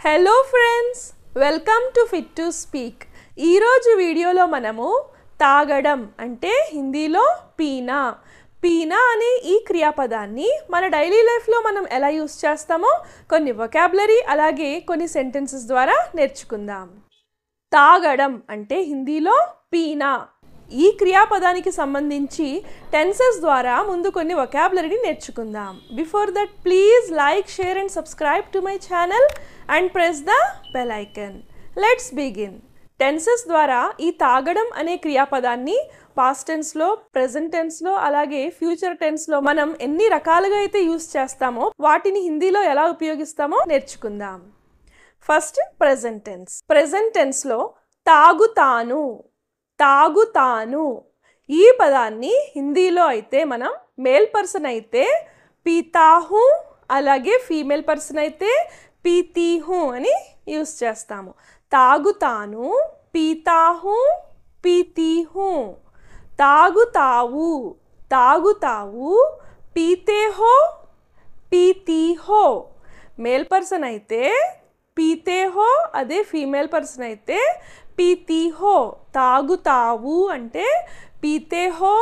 Hello friends, welcome to fit to speak. ఈరోజు వీడియోలో మనము తాగడం అంటే హిందీలో పీనా పీనా అనే ఈ క్రియాపదాన్ని మన డైలీ లైఫ్లో మనం ఎలా యూస్ చేస్తామో కొన్ని వొకాబులరీ అలాగే కొన్ని సెంటెన్సెస్ ద్వారా నేర్చుకుందాం. తాగడం అంటే హిందీలో పీనా. ఈ క్రియాపదానికి సంబంధించి టెన్సెస్ ద్వారా ముందు కొన్ని వొకాబులరీని నేర్చుకుందాం. Before that please like, share and subscribe to my channel and press the bell icon. Let's begin. Tenses ద్వారా ఈ తాగడం అనే క్రియాపదాన్ని పాస్ట్ టెన్స్లో, ప్రెజెంట్ టెన్స్లో అలాగే ఫ్యూచర్ టెన్స్లో మనం ఎన్ని రకాలుగా అయితే యూస్ చేస్తామో వాటిని హిందీలో ఎలా ఉపయోగిస్తామో నేర్చుకుందాం. First present tense. ప్రెజెంట్ టెన్స్లో తాగుతాను తాగుతాను ఈ పదాన్ని హిందీలో అయితే మనం మేల్ పర్సన్ అయితే పీతా హూ, అలాగే ఫీమేల్ పర్సన్ అయితే పీతీ హూ అని యూస్ చేస్తాము. తాగుతాను, పీతా హూ, పీతీ హూ. తాగుతావు తాగుతావు, పీతే హో, పీతీ హో. మేల్ పర్సన్ అయితే పీతే హో, అదే ఫీమేల్ పర్సన్ అయితే పీతీ హో. తాగుతావు అంటే పీతే హో,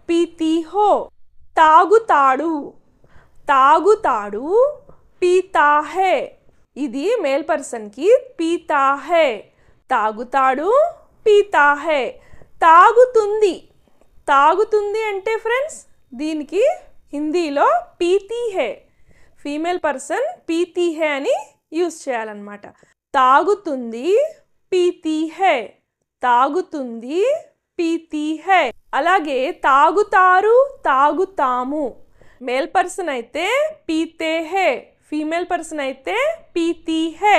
పీతీ హో. తాగుతాడు తాగుతాడు, పీతా హే. ఇది మేల్ పర్సన్కి పీతా హే. తాగుతాడు, పీతా హే. తాగుతుంది తాగుతుంది అంటే ఫ్రెండ్స్ దీనికి హిందీలో పీతీ హే. ఫీమేల్ పర్సన్ పీతీ హే అని యూస్ చేయాలన్నమాట. తాగుతుంది, పీతీ హే. తాగుతుంది, పీతీ హే. అలాగే తాగుతారు, తాగుతాము. మేల్ పర్సన్ అయితే పీతే హే, ఫీమేల్ పర్సన్ అయితే పీతీ హే.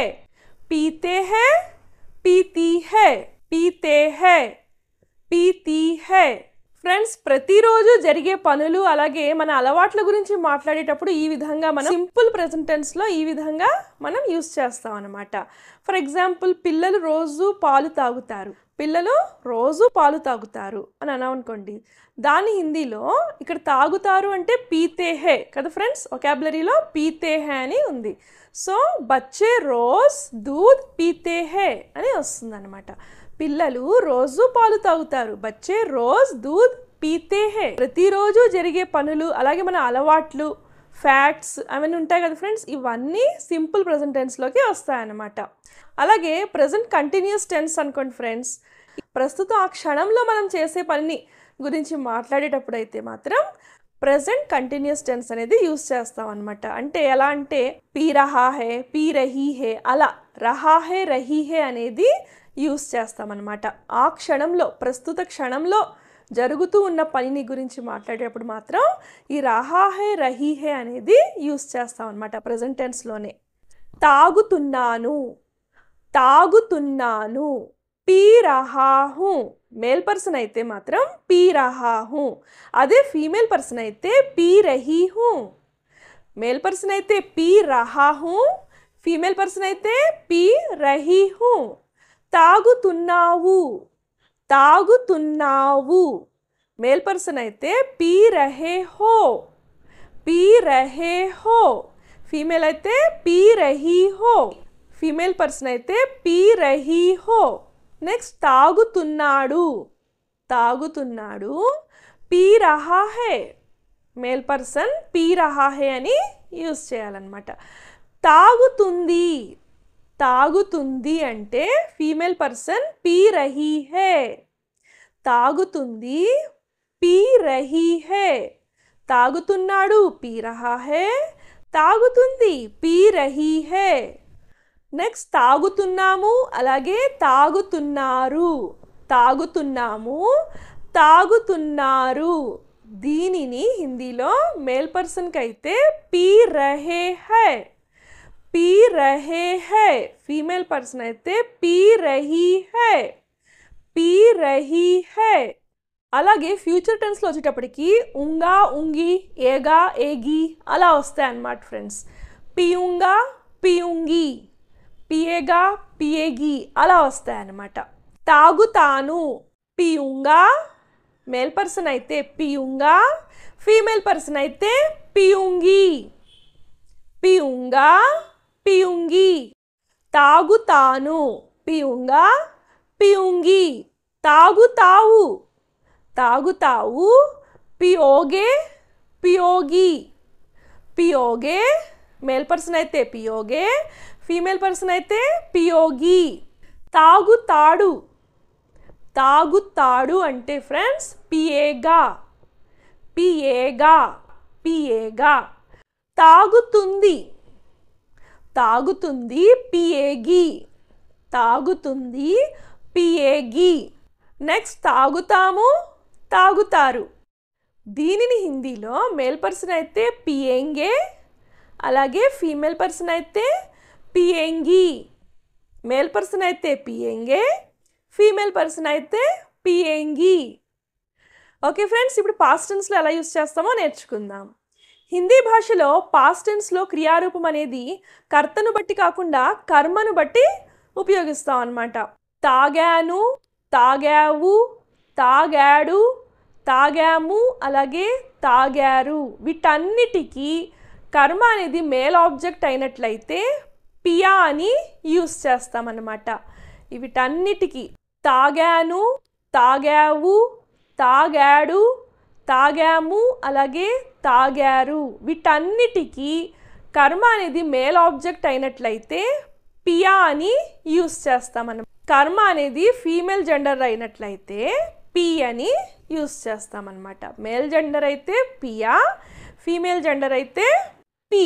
పీతే హే, పీతీ హే, పీతే హే, పీతీ హే. ఫ్రెండ్స్, ప్రతిరోజు జరిగే పనులు అలాగే మన అలవాట్ల గురించి మాట్లాడేటప్పుడు ఈ విధంగా మనం సింపుల్ ప్రెజెంట్ టెన్స్లో ఈ విధంగా మనం యూస్ చేస్తాం అన్నమాట. ఫర్ ఎగ్జాంపుల్, పిల్లలు రోజు పాలు తాగుతారు. పిల్లలు రోజు పాలు తాగుతారు అని అన్నామనుకోండి, దాని హిందీలో ఇక్కడ తాగుతారు అంటే పీతే హే కదా ఫ్రెండ్స్. వొకాబులరీలో పీతే హే అని ఉంది. సో బచ్చే రోజ్ దూద్ పీతే హే అని వస్తుంది అనమాట. పిల్లలు రోజు పాలు తాగుతారు. బచ్చే రోజ్ దూద్ పీతే హే. ప్రతిరోజు జరిగే పనులు అలాగే మన అలవాట్లు, ఫ్యాక్ట్స్ అవన్నీ ఉంటాయి కదా ఫ్రెండ్స్, ఇవన్నీ సింపుల్ ప్రెజెంట్ టెన్స్లోకి వస్తాయన్నమాట. అలాగే ప్రెజెంట్ కంటిన్యూస్ టెన్స్ అనుకోండి ఫ్రెండ్స్, ప్రస్తుతం ఆ క్షణంలో మనం చేసే పనిని గురించి మాట్లాడేటప్పుడు అయితే మాత్రం ప్రెజెంట్ కంటిన్యూస్ టెన్స్ అనేది యూస్ చేస్తాం అనమాట. అంటే ఎలా అంటే పీ రహా హే, పీ రహీ హే, అలా రహా హే, రహీ హే అనేది యూస్ చేస్తామన్నమాట. ఆ క్షణంలో, ప్రస్తుత క్షణంలో జరుగుతూ ఉన్న పనిని గురించి మాట్లాడేటప్పుడు మాత్రం ఈ రహా హే, రహీ హే అనేది యూస్ చేస్తాం అనమాట ప్రెజెంట్ టెన్స్లోనే. తాగుతున్నాను తాగుతున్నాను, పీ రహా హూ. మేల్ పర్సన్ అయితే మాత్రం పీ రహా హూ. అదే ఫీమేల్ పర్సన్ అయితే పీ రహీ హూ. మేల్ పర్సన్ అయితే పీ రహా హూ, ఫీమేల్ పర్సన్ అయితే పీ రహీ హూ. తాగుతున్నావు తాగుతున్నావు, మేల్ పర్సన్ అయితే పీ రహే హో, పీ రహే హో. ఫీమేల్ అయితే పీ రహీ హో, ఫీమేల్ పర్సన్ అయితే పీ రహీ హో. నెక్స్ట్ తాగుతున్నాడు తాగుతున్నాడు, పీ రహా హే. మేల్ పర్సన్ పీ రహా హే అని యూస్ చేయాలన్నమాట. తాగుతుంది తాగుతుంది అంటే ఫీమేల్ పర్సన్ పీ రహీ హే. తాగుతుంది, పీ రహీ హే. తాగుతున్నాడు, పీ రహా హే. తాగుతుంది, పీ రహీ హే. నెక్స్ట్ తాగుతున్నాము అలాగే తాగుతున్నారు. తాగుతున్నాము, తాగుతున్నారు. దీనిని హిందీలో మేల్ పర్సన్కి అయితే పీ రహే హై, పీ రహే హై. ఫీమేల్ పర్సన్ అయితే పీ రహీ హై, పీ రహీ హై. అలాగే ఫ్యూచర్ టెన్స్లో వచ్చేటప్పటికి ఉంగా, ఉంగి, ఏగా, ఏగి అలా వస్తాయి అన్నమాట ఫ్రెండ్స్. పియుంగా, పియుంగి, పియేగా, పియేగి అలా వస్తాయన్నమాట. తాగుతాను, పియుంగా. మేల్ పర్సన్ అయితే పియుంగా, ఫీమేల్ పర్సన్ అయితే పియుంగి, పియుంగా, పీయుంగి. తాగుతాను, పీऊंगा पीऊंगी, తాగుతావు తాగుతావు, పియోగే పియోగి, పియోగే మేల్ పర్సన్ అయితే పియోగే, ఫీమేల్ పర్సన్ అయితే పియోగి. తాగుతాడు తాగుతాడు అంటే ఫ్రెండ్స్ పియేగా పియేగా పియేగా. తాగుతుంది తాగుతుంది, పియేగి, తాగుతుంది పియేగి. నెక్స్ట్ తాగుతాము తాగుతారు. దీనిని హిందీలో మేల్ పర్సన్ అయితే పియేంగే, అలాగే ఫీమేల్ పర్సన్ అయితే పియేంగి. మేల్ పర్సన్ అయితే పియేంగే, ఫీమేల్ పర్సన్ అయితే పియేంగి. ఓకే ఫ్రెండ్స్, ఇప్పుడు పాస్ట్ టెన్స్లో ఎలా యూస్ చేస్తామో నేర్చుకుందాం. హిందీ భాషలో పాస్ట్ టెన్స్లో క్రియారూపం అనేది కర్తను బట్టి కాకుండా కర్మను బట్టి ఉపయోగిస్తాం అన్నమాట. తాగాను, తాగావు, తాగాడు, తాగాము, అలాగే తాగారు, వీటన్నిటికీ కర్మ అనేది మేల్ ఆబ్జెక్ట్ అయినట్లయితే పియా అని యూస్ చేస్తామన్నమాట. వీటన్నిటికీ తాగాను, తాగావు, తాగాడు, తాగాము, అలాగే తాగారు, వీటన్నిటికీ కర్మ అనేది మేల్ ఆబ్జెక్ట్ అయినట్లయితే పియా అని యూస్ చేస్తామన్నమాట. కర్మ అనేది ఫీమేల్ జెండర్ అయినట్లయితే పి అని యూస్ చేస్తామన్నమాట. మేల్ జెండర్ అయితే పియా, ఫీమేల్ జెండర్ అయితే పి.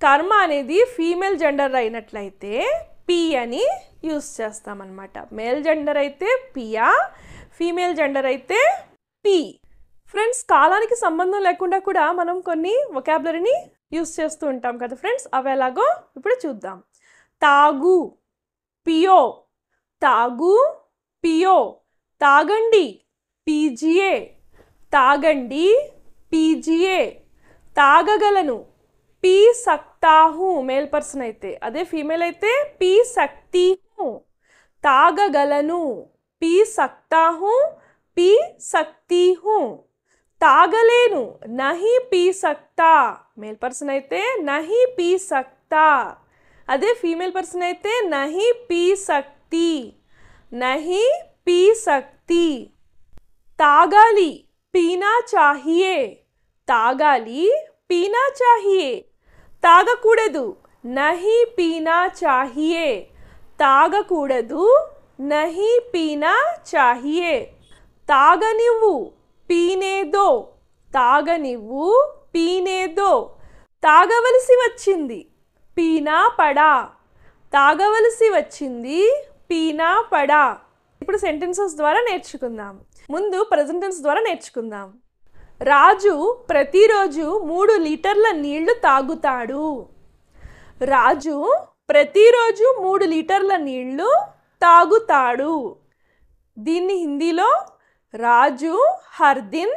కర్మ అనేది ఫీమేల్ జెండర్ అయినట్లయితే పి అని యూస్ చేస్తామన్నమాట. మేల్ జెండర్ అయితే పియా, ఫీమేల్ జెండర్ అయితే పి. ఫ్రెండ్స్, కాలానికి సంబంధం లేకుండా కూడా మనం కొన్ని వొకాబులరీని యూస్ చేస్తూ ఉంటాం కదా ఫ్రెండ్స్. అవి ఎలాగో ఇప్పుడు చూద్దాం. తాగు, పియో, తాగు, పియో. తాగండి, పీజియే, తాగండి, పీజియే. తాగగలను, పీ సక్తా హూ, మేల్ పర్సన్ అయితే. అదే ఫీమేల్ అయితే పీ సక్తీ హూ. తాగగలను, పీ సక్తా హూ, పీ సక్తీ హూ. తాగలేను, నహీ పీ సక్తా, మేల్ పర్సన్ అయితే నహీ పీ సక్తా. అదే ఫీమేల్ పర్సన్ అయితే నహీ పీ సక్తి, నహీ పీ సక్తి. తాగాలి, పీనా చాహియే, తాగాలి, పీనా చాహియే. తాగకూడదు, నహీ పీనా చాహియే, తాగకూడదు, నహీ పీనా చాహియే. తాగనివ్వు, పీనే దో, తాగనివ్వు, పీనే దో. తాగవలసి వచ్చింది, పీనా పడా, తాగవలసి వచ్చింది, పీనా పడా. ఇప్పుడు సెంటెన్సెస్ ద్వారా నేర్చుకుందాం. ముందు ప్రెజెంట్ టెన్స్ ద్వారా నేర్చుకుందాం. రాజు ప్రతిరోజు 3 లీటర్ల నీళ్లు తాగుతాడు. రాజు ప్రతిరోజు 3 లీటర్ల నీళ్లు తాగుతాడు. దీన్ని హిందీలో రాజు हर दिन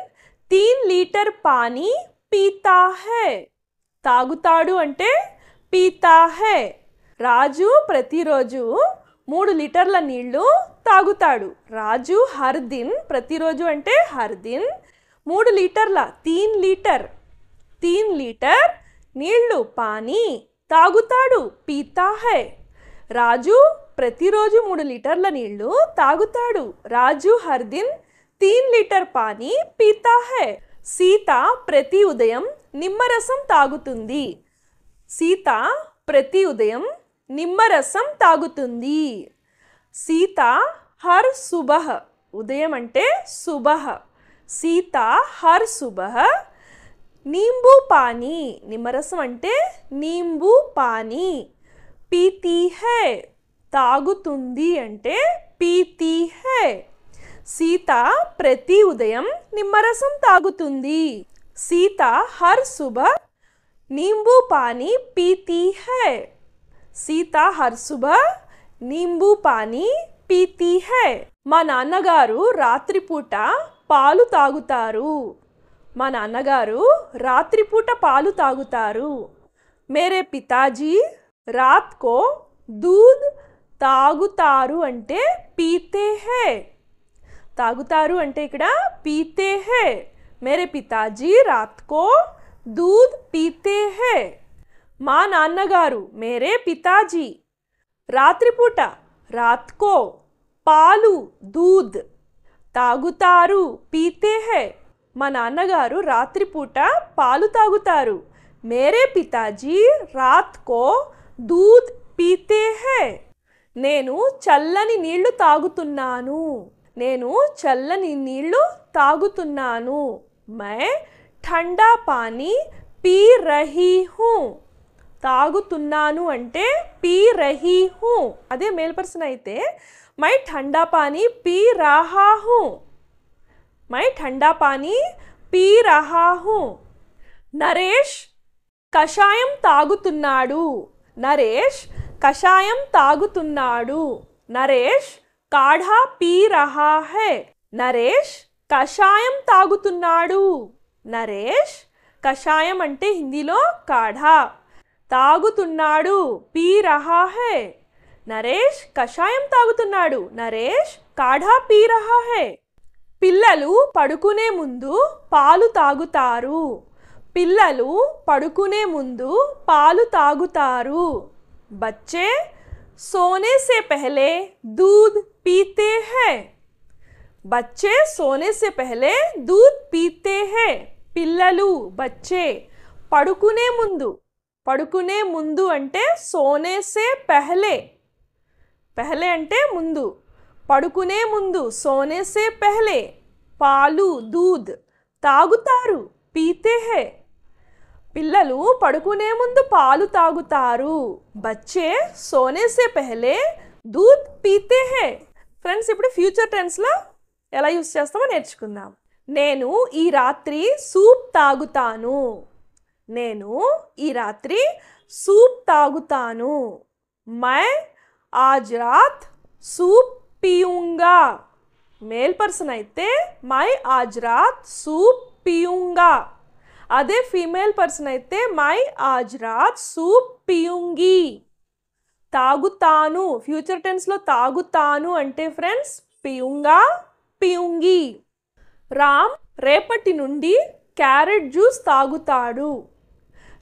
3 లీటర్ పానీ పీతా హై. తాగుతాడు అంటే పీతా హై. రాజు ప్రతిరోజు 3 లీటర్ల నీళ్లు తాగుతాడు. రాజు హర్ దిన్, ప్రతిరోజు అంటే హర్ దిన్, 3 లీటర్ల 3 లీటర్ 3 లీటర్ నీళ్లు పానీ తాగుతాడు, పీతా హై. రాజు ప్రతిరోజు 3 లీటర్ల నీళ్లు తాగుతాడు. రాజు హర్ దిన్ 3 litre pani pita high. Sita ప్రతి ఉదయం నిమ్మరసం తాగుతుంది. సీత ప్రతి ఉదయం నిమ్మరసం తాగుతుంది. సీత హర్ సుబహ్, ఉదయం అంటే సుబహ్, సీత హర్ సుబహ్ నీంబూ పానీ, నిమ్మరసం అంటే నీంబూ పానీ, పీతీ హై, తాగుతుంది అంటే పీతీ హై. సీత ప్రతి ఉదయం నిమ్మరసం తాగుతుంది. సీత హర్ సుబహ్ నీంబూ పానీ పీతీ హై. సీత హర్ సుబహ్ నీంబూ పానీ పీతీ హై. మా నాన్నగారు రాత్రిపూట పాలు తాగుతారు. మా నాన్నగారు రాత్రిపూట పాలు తాగుతారు. మేరే పితాజీ రాత్ కో దూద్ తాగుతారు అంటే పీతే హై. తాగుతారు అంటే ఇక్కడ పీతే హై. మేరే పితాజీ రాత్ కో దూద్ పీతే హై. మా నాన్నగారు, మేరే పితాజీ రాత్రిపూట రాత్ కో పాలు దూద్ తాగుతారు పీతే హై మా నాన్నగారు రాత్రిపూట పాలు తాగుతారు మేరే పితాజీ రాత్ కో దూద్ పీతే హై నేను చల్లని నీళ్లు తాగుతున్నాను నేను చల్లని నీళ్లు తాగుతున్నాను మై ఠండా పానీ పీ రహీ హూ తాగుతున్నాను అంటే పీ రహీ హూ అదే మేల్ పర్సన్ అయితే మై ఠండా పానీ పీ రహా హూ మై ఠండా పానీ పీ రహా హూ నరేష్ కషాయం తాగుతున్నాడు నరేష్ కషాయం తాగుతున్నాడు నరేష్ కాఢా పీ రహా హై నరేష్ కషాయం తాగుతున్నాడు నరేష్ కషాయం అంటే హిందీలో కాఢా తాగుతున్నాడు పీ రహా హై నరేష్ కషాయం తాగుతున్నాడు నరేష్ కాఢా పీ రహా హై పిల్లలు పడుకునే ముందు పాలు తాగుతారు పిల్లలు పడుకునే ముందు పాలు తాగుతారు బच्चे सोने से पहले दूध पीते हैं बच्चे सोने से पहले दूध पीते हैं పిల్లలు बच्चे పడుకునే ముందు అంటే सोने से पहले पहले అంటే ముందు పడుకునే ముందు सोने से पहले పాలు दूध తాగుతారు पीते हैं పిల్లలు పడుకునే ముందు పాలు తాగుతారు బच्चे सोने से पहले दूध पीते हैं ఫ్రెండ్స్ ఇప్పుడు ఫ్యూచర్ టెన్స్ లో ఎలా యూస్ చేస్తామో నేర్చుకుందాం నేను ఈ రాత్రి సూప్ తాగుతాను నేను ఈ రాత్రి సూప్ తాగుతాను मैं आज रात सूप पीऊंगा మేల్ పర్సన్ అయితే मैं आज रात सूप पीऊंगा అదే ఫీమేల్ పర్సన్ అయితే मैं आज रात सूप पीऊंगी తాగుతాను ఫ్యూచర్ టెన్స్ లో తాగుతాను అంటే ఫ్రెండ్స్ పీऊंगा పీऊंगी రామ్ రేపటి నుండి క్యారెట్ జ్యూస్ తాగుతాడు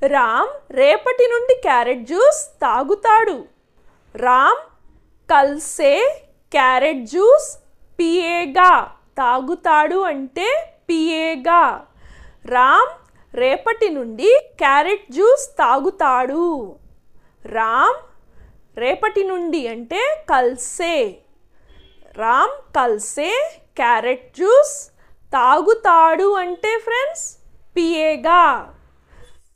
రామ్ రేపటి నుండి క్యారెట్ జ్యూస్ తాగుతాడు రామ్ కల్ సే క్యారెట్ జ్యూస్ పియేగా తాగుతాడు అంటే పియేగా రామ్ రేపటి నుండి క్యారెట్ జ్యూస్ తాగుతాడు రామ్ రేపటి నుండి అంటే కల్సే రామ్ కల్సే క్యారెట్ జ్యూస్ తాగుతాడు అంటే ఫ్రెండ్స్ పియేగా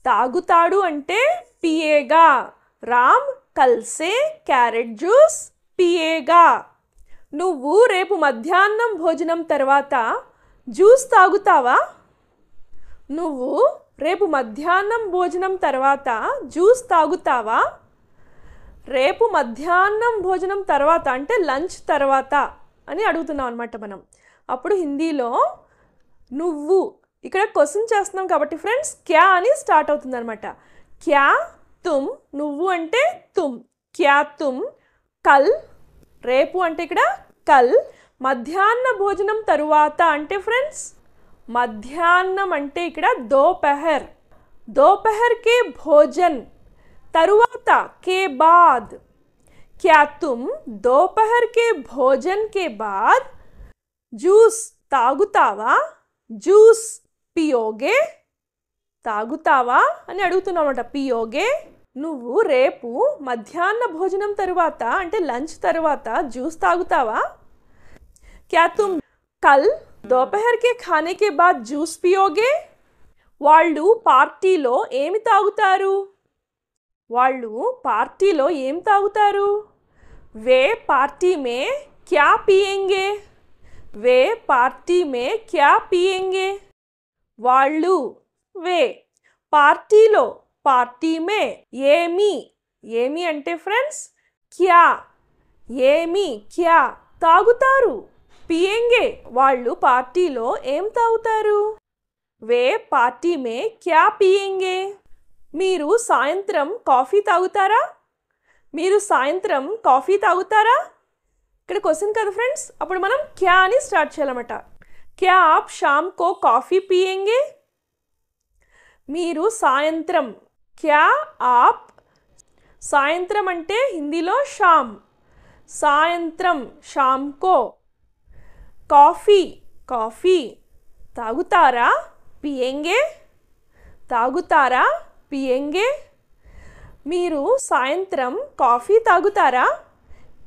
తాగుతాడు అంటే పియేగా రామ్ కల్సే క్యారెట్ జ్యూస్ పియేగా నువ్వు రేపు మధ్యాహ్నం భోజనం తర్వాత జ్యూస్ తాగుతావా నువ్వు రేపు మధ్యాహ్నం భోజనం తర్వాత జ్యూస్ తాగుతావా రేపు మధ్యాహ్నం భోజనం తర్వాత అంటే లంచ్ తర్వాత అని అడుగుతున్నాం అన్నమాట మనం అప్పుడు హిందీలో నువ్వు ఇక్కడ క్వశ్చన్ చేస్తున్నాం కాబట్టి ఫ్రెండ్స్ క్యా అని స్టార్ట్ అవుతుంది అనమాట క్యా తుమ్ నువ్వు అంటే తుమ్ క్యా తుమ్ కల్ రేపు అంటే ఇక్కడ కల్ మధ్యాహ్న భోజనం తరువాత అంటే ఫ్రెండ్స్ మధ్యాహ్నం అంటే ఇక్కడ दोपहर दोपहर के भोजन तरुवाता के बाद क्या तुम दोपहर के भोजन के बाद जूस తాగుతావా జ్యూస్ పియోగే తాగుతావా అని అడుగుతున్నామట పియోగే నువ్వు రేపు మధ్యాహ్న భోజనం తరువాత అంటే లంచ్ తరువాత జ్యూస్ తాగుతావా क्या तुम कल दोपहर के खाने के बाद जूस पियोगे వాళ్ళు పార్టీలో ఏమి తాగుతారు వాళ్ళు పార్టీలో ఏం తాగుతారు वे पार्टी में क्या पिएंगे वे पार्टी में क्या पिएंगे వాళ్ళు वे పార్టీలో పార్టీ మే ఏమి ఏమి అంటే ఫ్రెండ్స్ క్యా ఏమి క్యా తాగుతారు పియేంగే వాళ్ళు పార్టీలో ఏం తాగుతారు వే పార్టీ మే క్యా పియేంగే మీరు సాయంత్రం కాఫీ తాగుతారా మీరు సాయంత్రం కాఫీ తాగుతారా ఇక్కడ క్వశ్చన్ కదా ఫ్రెండ్స్ అప్పుడు మనం క్యా అని స్టార్ట్ చేయాలన్నమాట క్యా ఆప్ షామ్ కో కాఫీ పియేంగే మీరు సాయంత్రం క్యా ఆప్ సాయంత్రం అంటే హిందీలో షామ్, సాయంత్రం షామ్కో. Coffee, coffee. తాగుతారా, పియేంగే, తాగుతారా, పియేంగే. మీరు సాయంత్రం కాఫీ తాగుతారా?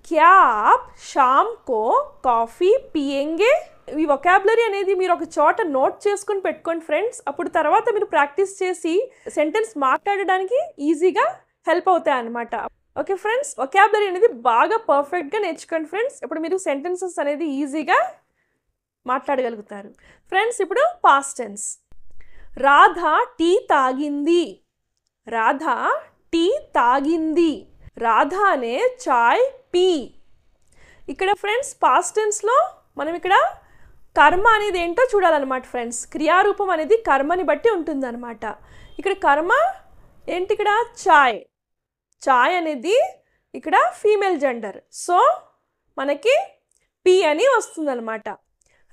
క్యా ఆప్ షామ్ కో కాఫీ పియేంగే. ఈ వొకాబులరీ అనేది మీరు ఒక చోట నోట్ చేసుకుని పెట్టుకోండి ఫ్రెండ్స్. అప్పుడు తర్వాత మీరు ప్రాక్టీస్ చేసి సెంటెన్స్ మాట్లాడడానికి ఈజీగా హెల్ప్ అవుతాయి అన్నమాట. ఓకే ఫ్రెండ్స్, వొకాబులరీ అనేది బాగా పర్ఫెక్ట్గా నేర్చుకోండి ఫ్రెండ్స్. ఇప్పుడు మీరు సెంటెన్సెస్ అనేది ఈజీగా మాట్లాడగలుగుతారు. ఫ్రెండ్స్ ఇప్పుడు పాస్ట్ టెన్స్. రాధ టీ తాగింది, రాధ టీ తాగింది. రాధా ने చాయ్ పీ. ఇక్కడ ఫ్రెండ్స్ పాస్ట్ టెన్స్లో మనం ఇక్కడ కర్మ అనేది ఏంటో చూడాలన్నమాట ఫ్రెండ్స్. క్రియారూపం అనేది కర్మని బట్టి ఉంటుందన్నమాట. ఇక్కడ కర్మ ఏంటి? ఇక్కడ చాయ్. చాయ్ అనేది ఇక్కడ ఫీమేల్ జెండర్, సో మనకి పీ అని వస్తుందన్నమాట.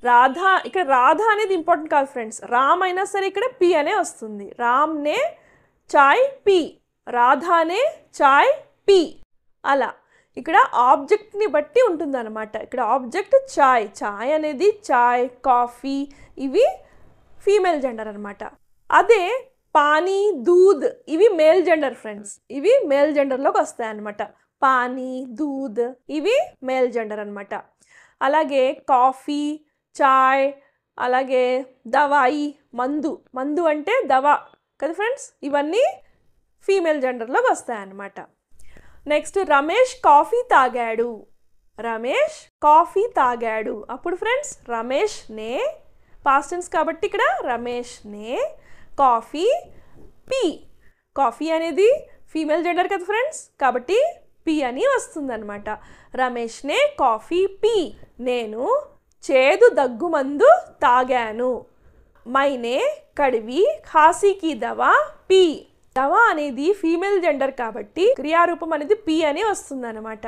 రాధా, ఇక్కడ రాధా అనేది ఇంపార్టెంట్ కాదు ఫ్రెండ్స్. రామ్ అయినా సరే ఇక్కడ పీ అనే వస్తుంది. రామ్ నే చాయ్ పీ, రాధానే చాయ్ పీ. అలా ఇక్కడ ఆబ్జెక్ట్ని బట్టి ఉంటుందన్నమాట. ఇక్కడ ఆబ్జెక్ట్ చాయ్, చాయ్ అనేది చాయ్, కాఫీ ఇవి ఫీమేల్ జెండర్ అనమాట. అదే పానీ, దూద్ ఇవి మేల్ జెండర్ ఫ్రెండ్స్. ఇవి మేల్ జెండర్లోకి వస్తాయి అన్నమాట. పానీ, దూద్ ఇవి మేల్ జెండర్ అనమాట. అలాగే కాఫీ, చాయ్, అలాగే దవాయి, మందు, మందు అంటే దవా కదా ఫ్రెండ్స్, ఇవన్నీ ఫీమేల్ జెండర్లోకి వస్తాయన్నమాట. నెక్స్ట్ రమేష్ కాఫీ తాగాడు, రమేష్ కాఫీ తాగాడు. అప్పుడు ఫ్రెండ్స్ రమేష్ నే, పాస్ట్ టెన్స్ కాబట్టి ఇక్కడ రమేష్ నే కాఫీ పీ. కాఫీ అనేది ఫీమేల్ జెండర్ కదా ఫ్రెండ్స్, కాబట్టి పీ అని వస్తుందన్నమాట. రమేష్ నే కాఫీ పీ. నేను చేదు దగ్గుమందు తాగాను. మైనే కడివి ఖాసీకి దవా పీ. దవా అనేది ఫీమేల్ జెండర్ కాబట్టి క్రియారూపం అనేది పీ అని వస్తుందన్నమాట.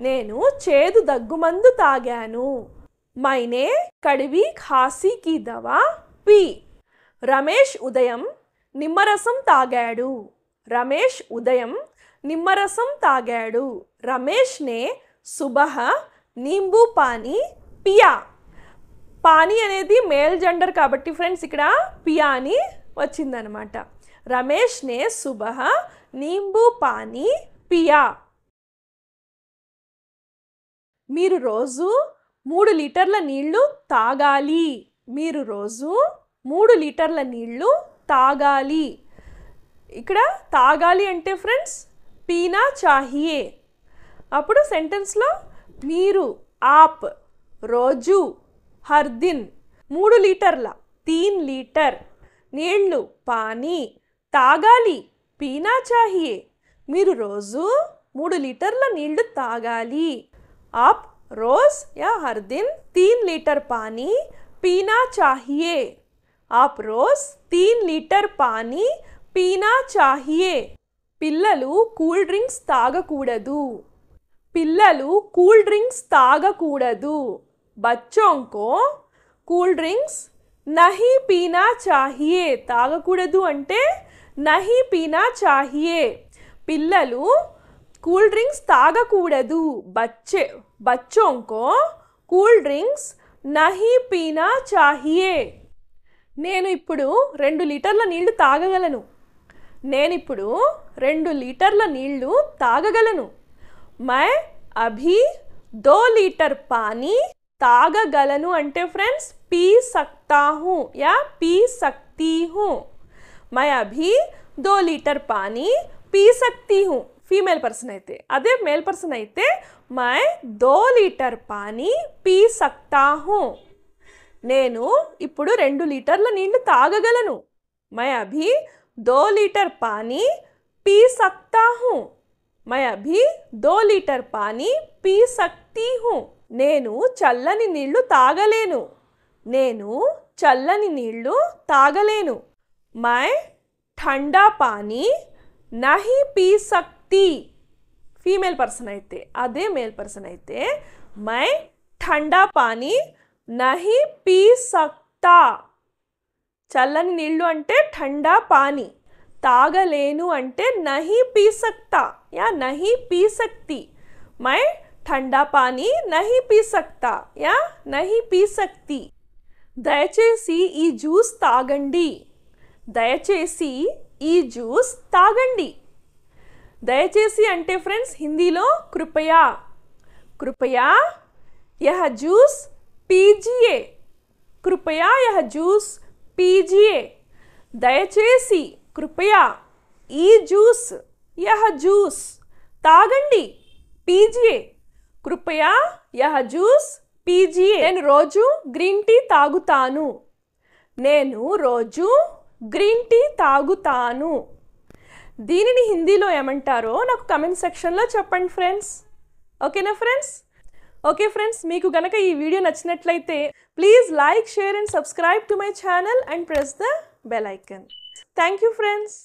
నేను చేదు దగ్గుమందు తాగాను. మైనే కడివి ఖాసీకి దవా పీ. రమేష్ ఉదయం నిమ్మరసం తాగాడు, రమేష్ ఉదయం నిమ్మరసం తాగాడు. రమేష్ నే సుబహ నీంబూ పానీ పియా. పానీ అనేది మేల్ జెండర్ కాబట్టి ఫ్రెండ్స్ ఇక్కడ పియా అని వచ్చిందనమాట. రమేష్ నే సుబహ నీంబూ పానీ పియా. మీరు రోజు 3 లీటర్ల నీళ్లు తాగాలి, మీరు రోజు 3 లీటర్ల నీళ్లు తాగాలి. ఇక్కడ తాగాలి అంటే ఫ్రెండ్స్ పీనా చాహియే. అప్పుడు సెంటెన్స్లో మీరు, ఆప్, రోజు, హర్ దిన్ 3 లీటర్ల 3 లీటర్ నీళ్లు పానీ తాగాలి, పీనా చాహియే. మీరు రోజు 3 లీటర్ల నీళ్లు తాగాలి. ఆప్ రోజ్ యా హర్ దిన్ 3 లీటర్ పానీ పీనా చాహియే. ఆప్ రోజ్ 3 లీటర్ పానీ పీనా చాహియే. పిల్లలు కూల్ డ్రింక్స్ తాగకూడదు, పిల్లలు కూల్ డ్రింక్స్ తాగకూడదు. బచ్చోं को కూల్ డ్రింక్స్ నహీ పీనా చాహియే. తాగకూడదు అంటే నహీ పీనా చాహియే. పిల్లలు కూల్ డ్రింక్స్ తాగకూడదు. బచ్చోं को కూల్ డ్రింక్స్ నహీ పీనా చాహియే. నేను ఇప్పుడు 2 లీటర్ల నీళ్లు తాగగలను, నేనిప్పుడు 2 లీటర్ల నీళ్లు తాగగలను. మై అభి 2 లీటర్ పానీ తాగగలను అంటే ఫ్రెండ్స్ పీ సక్తా హూ యా పీ సక్తీ హూ. మై అభి 2 లీటర్ పానీ పీ సక్తీ హూ ఫీమేల్ పర్సన్ అయితే. అదే మేల్ పర్సన్ అయితే మై 2 లీటర్ పానీ పీ సక్తా హూ. నేను ఇప్పుడు 2 లీటర్ల నీళ్లు తాగగలను. మై అభి 2 లీటర్ పానీ పీ సక్తా హూ. మై అభి 2 లీటర్ పానీ పీ సక్తీ హూ. నేను చల్లని నీళ్లు తాగలేను, నేను చల్లని నీళ్లు తాగలేను. మై ఠండా పానీ నహీ పీ సక్తీ ఫీమేల్ పర్సన్ అయితే. అదే మేల్ పర్సన్ అయితే మై ఠండా పానీ నహీ పీ సక్తా. చల్లని నీళ్ళు అంటే ఠండా పానీ, తాగలేను అంటే నహీ పీ సక్తా యా నహీ పీ సక్తి. మై ठंडा पानी नहीं पी सकता या नहीं पी सकती. దయచేసి ఈ జ్యూస్ తాగండి. దయచేసి ఈ జ్యూస్ తాగండి. దయచేసి అంటే ఫ్రెండ్స్ హిందీలో కృపయా. కృపయా యహ జ్యూస్ పీజియే. కృపయా యహ జ్యూస్ పీజియే. దయచేసి కృపయా ఈ జ్యూస్ యహ జ్యూస్ తాగండి. పీజియే. కృపయా యహ జ్యూస్ పీజియే. నేను రోజు గ్రీన్ టీ తాగుతాను. నేను రోజు గ్రీన్ టీ తాగుతాను. దీనిని హిందీలో ఏమంటారో నాకు కమెంట్ సెక్షన్లో చెప్పండి ఫ్రెండ్స్. ఓకేనా ఫ్రెండ్స్? ఓకే ఫ్రెండ్స్, మీకు గనక ఈ వీడియో నచ్చినట్లయితే please like, share and subscribe to my channel and press the bell icon. Thank you friends.